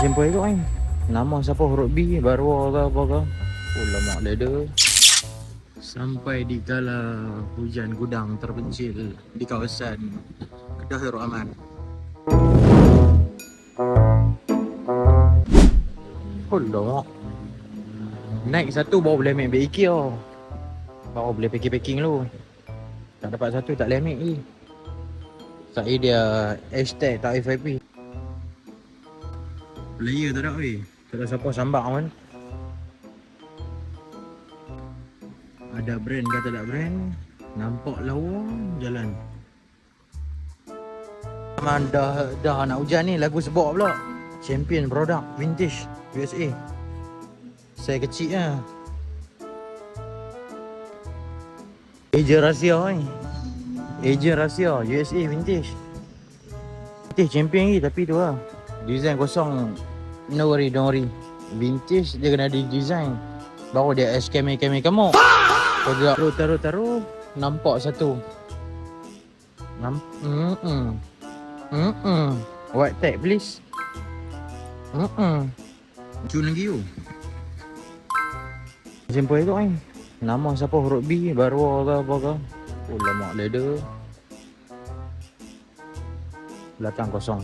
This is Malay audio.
Jemput tu kan. Nama siapa huruf B baru ke apa ke. Oh lama leather. Sampai di kala hujan gudang terpencil di kawasan Kedah Khairul Aman. Oh lama. Naik satu baru boleh ambil BK tau. Baru boleh packing-packing dulu. Tak dapat satu tak boleh ambil lagi. Saya dia hashtag tak FIP. Player tak ada weh. Tak ada siapa sambak kan. Ada brand ke tak ada brand. Nampak lawa jalan. Dah nak hujan ni lagu sebab pula. Champion produk vintage USA. Saya kecil lah. Agent rahsia ni. Agent rahsia USA vintage. Vintage champion ni tapi tu lah. Design kosong. No worry, don't worry. Vintage dia kena di-design. Baru dia SKM kamu. Kau taruh. Nampak satu. White tag please. Cun lagi you. Jemput tu kan. Nama siapa huruf B baru ke apa ke. Oh lama leather. Belakang kosong.